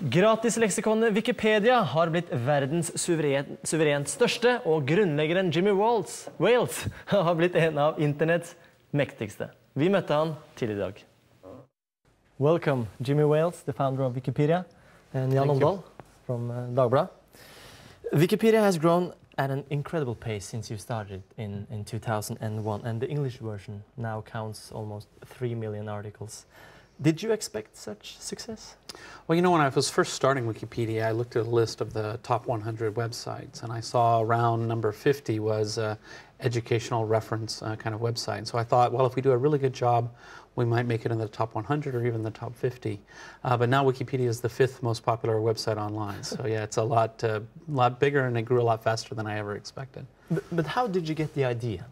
Gratisleksikonet Wikipedia har blitt verdens suverent største, og grunnleggeren Jimmy Wales har blitt en av internets mektigste. Vi møtte han til I dag. Welcome, Jimmy Wales, the founder of Wikipedia, and Jan Omdahl from Dagbladet. Wikipedia has grown at an incredible pace since you started in 2001, and the English version now counts almost 3 million articles. Did you expect such success? Well, you know, when I was first starting Wikipedia, I looked at a list of the top 100 websites, and I saw around number 50 was educational reference kind of website. So I thought, well, if we do a really good job, we might make it in the top 100 or even the top 50. But now Wikipedia is the 5th most popular website online. So yeah, it's a lot bigger, and it grew a lot faster than I ever expected. But how did you get the idea?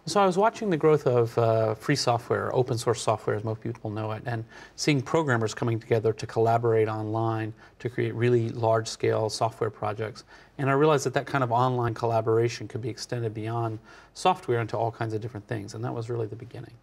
So I was watching the growth of free software, open source software as most people know it, and seeing programmers coming together to collaborate online to create really large-scale software projects. And I realized that that kind of online collaboration could be extended beyond software into all kinds of different things, and that was really the beginning.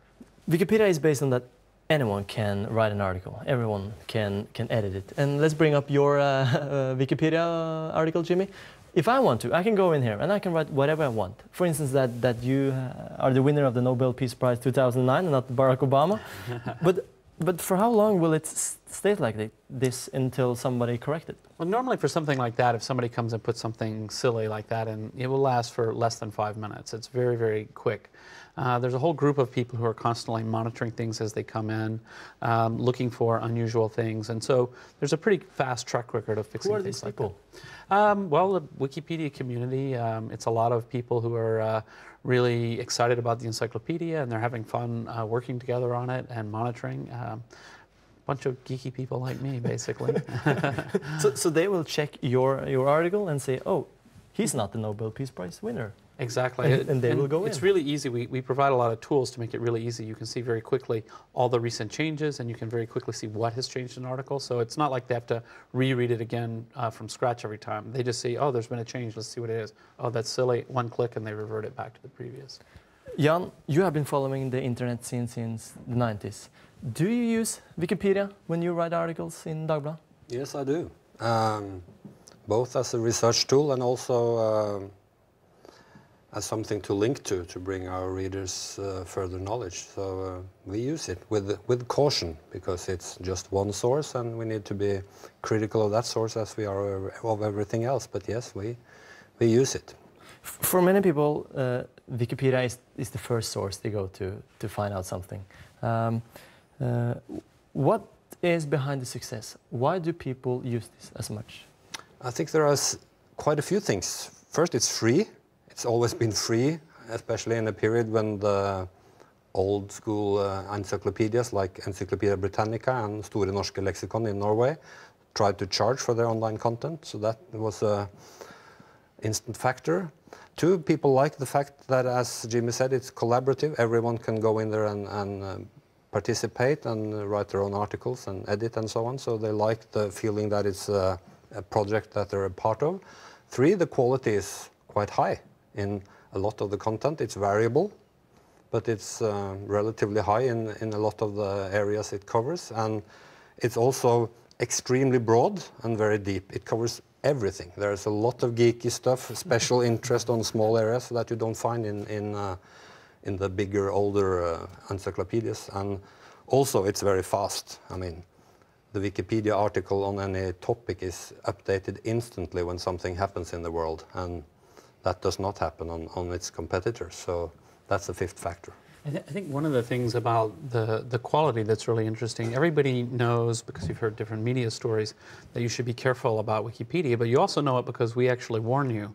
Wikipedia is based on that anyone can write an article, everyone can edit it. And let's bring up your Wikipedia article, Jimmy. If I want to, I can go in here and I can write whatever I want. For instance, that you are the winner of the Nobel Peace Prize 2009 and not Barack Obama. But for how long will it stay like this until somebody corrects it? Well, normally for something like that, if somebody comes and puts something silly like that in, it will last for less than 5 minutes. It's very, very quick. There's a whole group of people who are constantly monitoring things as they come in, looking for unusual things, and so there's a pretty fast track record of fixing things like that. Who are these people? Well, the Wikipedia community, it's a lot of people who are really excited about the encyclopedia, and they're having fun working together on it and monitoring. Bunch of geeky people like me, basically. So they will check your article and say, oh, he's not the Nobel Peace Prize winner. Exactly. And they will go in. It's really easy. We provide a lot of tools to make it really easy. You can see very quickly all the recent changes, and you can very quickly see what has changed in an article. So it's not like they have to reread it again from scratch every time. They just see, oh, there's been a change. Let's see what it is. Oh, that's silly. One click, and they revert it back to the previous. Jan, you have been following the internet since the 90s. Do you use Wikipedia when you write articles in Dagbladet? Yes, I do. Both as a research tool and also as something to link to bring our readers further knowledge. So we use it with caution, because it's just one source, and we need to be critical of that source as we are of everything else. But yes, we use it. For many people, Wikipedia is the first source they go to find out something. What is behind the success? Why do people use this as much? I think there are quite a few things. First, it's free. It's always been free, especially in a period when the old school encyclopedias like Encyclopedia Britannica and Store Norske Leksikon in Norway tried to charge for their online content, so that was an instant factor. Two, people like the fact that, as Jimmy said, it's collaborative. Everyone can go in there and participate and write their own articles and edit and so on, so they like the feeling that it's a project that they're a part of. Three, the quality is quite high in a lot of the content. It's variable, but it's relatively high in a lot of the areas it covers, and it's also extremely broad and very deep. It covers everything. There's a lot of geeky stuff, special interest on small areas that you don't find in the bigger, older encyclopedias. And also it's very fast. I mean, the Wikipedia article on any topic is updated instantly when something happens in the world, and that does not happen on its competitors. So that's the fifth factor. I think one of the things about the quality that's really interesting, everybody knows, because you've heard different media stories, that you should be careful about Wikipedia, but you also know it because we actually warn you.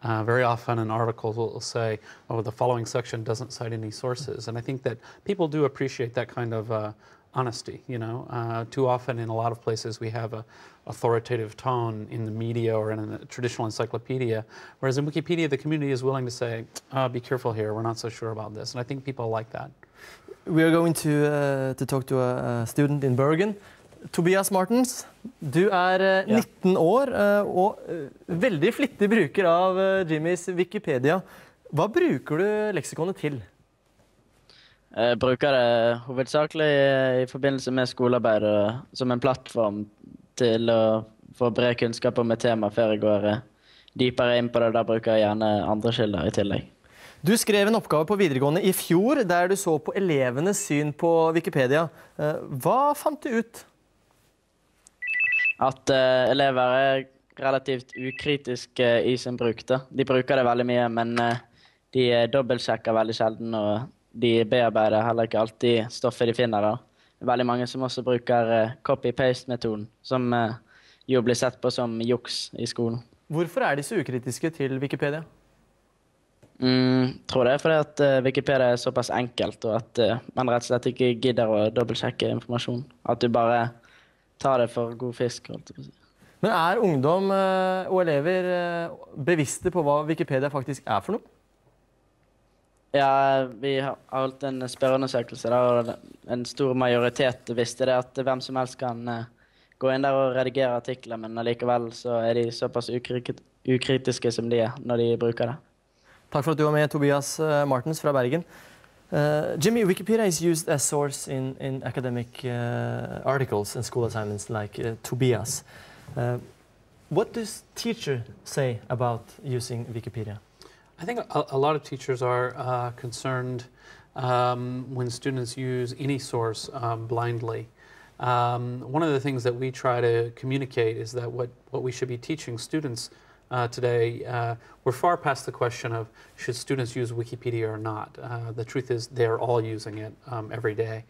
Very often an article will say, oh, the following section doesn't cite any sources. And I think that people do appreciate that kind of honesty, you know. Too often in a lot of places we have a authoritative tone in the media or in a traditional encyclopedia, whereas in Wikipedia the community is willing to say, be careful here, we're not so sure about this. And I think people like that. We are going to talk to a student in Bergen. Tobias Martens, du 19 år og veldig flittig bruker av Jimmys Wikipedia. Hva bruker du leksikonet til? Jeg bruker det hovedsakelig i forbindelse med skolearbeid som en plattform til å få bred kunnskap om et tema før jeg går dypere inn på det. Da bruker jeg gjerne andre kilder i tillegg. Du skrev en oppgave på videregående i fjor, der du så på elevenes syn på Wikipedia. Hva fant du ut? At elever er relativt ukritiske i sin bruk. De bruker det veldig mye, men de dobbeltsjekker veldig sjelden, og de bearbeider heller ikke alltid stoffet de finner. Det er veldig mange som også bruker copy-paste-metoden, som jo blir sett på som juks i skolen. Hvorfor er de så ukritiske til Wikipedia? Tror det er fordi at Wikipedia er såpass enkelt, og at man rett og slett ikke gidder å dobbeltsjekke informasjon. At du bare tar det for god fisk, holdt jeg på å si. Men er ungdom og elever bevisste på hva Wikipedia faktisk er for noe? Ja, vi har holdt en spørreundersøkelse der, og en stor majoritet visste det at hvem som helst kan gå inn der og redigere artikler, men allikevel så er de såpass ukritiske som de er når de bruker det. Takk for at du var med, Tobias Martens fra Bergen. Jimmy, Wikipedia is used as source in academic articles and school assignments like Tobias. What does teachers say about using Wikipedia? I think a lot of teachers are concerned when students use any source blindly. One of the things that we try to communicate is that what we should be teaching students today, we're far past the question of should students use Wikipedia or not. The truth is they're all using it every day.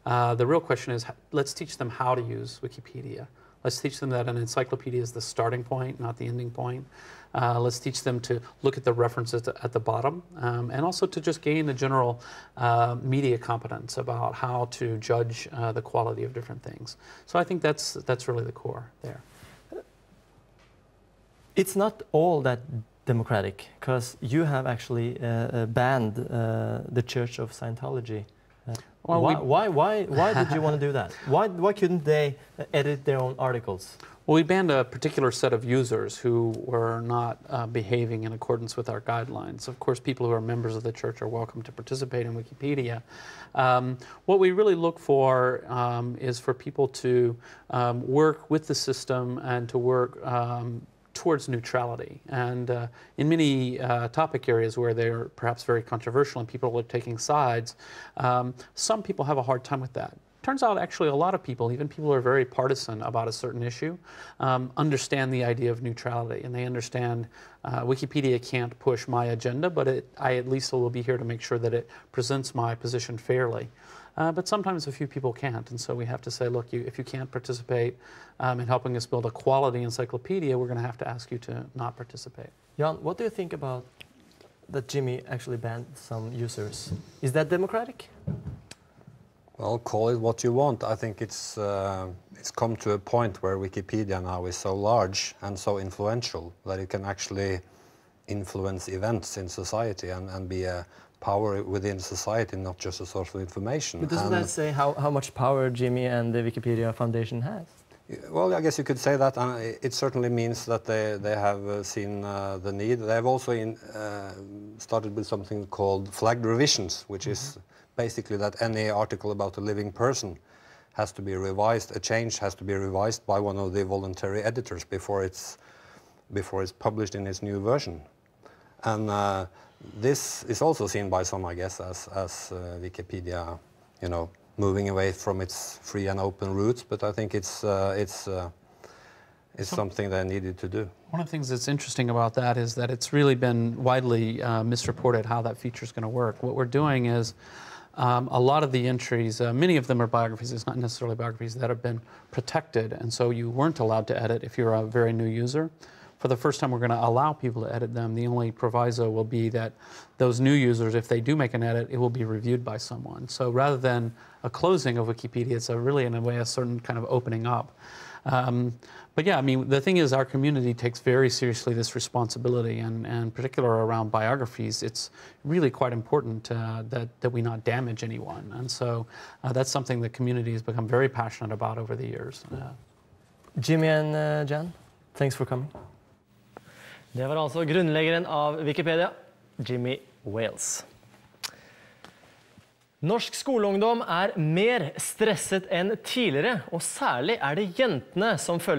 The real question is let's teach them how to use Wikipedia. Let's teach them that an encyclopedia is the starting point, not the ending point. Let's teach them to look at the references at the bottom and also to just gain the general media competence about how to judge the quality of different things. So I think that's really the core there. It's not all that democratic, because you have actually banned the Church of Scientology. Well, why did you want to do that? Why couldn't they edit their own articles? Well, we banned a particular set of users who were not behaving in accordance with our guidelines. Of course, people who are members of the church are welcome to participate in Wikipedia. What we really look for is for people to work with the system and to work towards neutrality. And in many topic areas where they're perhaps very controversial and people are taking sides, some people have a hard time with that. Turns out actually a lot of people, even people who are very partisan about a certain issue, understand the idea of neutrality, and they understand Wikipedia can't push my agenda, but I at least will be here to make sure that it presents my position fairly. But sometimes a few people can't, and so we have to say, look, if you can't participate in helping us build a quality encyclopedia, we're going to have to ask you to not participate. Jan, what do you think about that Jimmy actually banned some users? Is that democratic? Well, call it what you want. I think it's come to a point where Wikipedia now is so large and so influential that it can actually influence events in society and be a power within society, not just a source of information. But doesn't that say how much power Jimmy and the Wikipedia Foundation has? Well, I guess you could say that, and it certainly means that they have seen the need. They have also started with something called flagged revisions, which is basically that any article about a living person has to be revised, a change has to be revised by one of the voluntary editors before it's published in its new version. And this is also seen by some, I guess, as Wikipedia, you know, moving away from its free and open roots. But I think it's something they needed to do. One of the things that's interesting about that is that it's really been widely misreported how that feature is going to work. What we're doing is a lot of the entries, many of them are biographies, it's not necessarily biographies, that have been protected, and so you weren't allowed to edit if you're a very new user. For the first time, we're going to allow people to edit them. The only proviso will be that those new users, if they do make an edit, it will be reviewed by someone. So rather than a closing of Wikipedia, it's really, in a way, a certain kind of opening up. But yeah, I mean, the thing is, our community takes very seriously this responsibility, and in particular around biographies, it's really quite important that we not damage anyone. And so that's something the community has become very passionate about over the years. Jimmy and Jan, thanks for coming. Det var altså grunnleggeren av Wikipedia, Jimmy Wales. Norsk skoleungdom er mer stresset enn tidligere, og særlig er det jentene som følger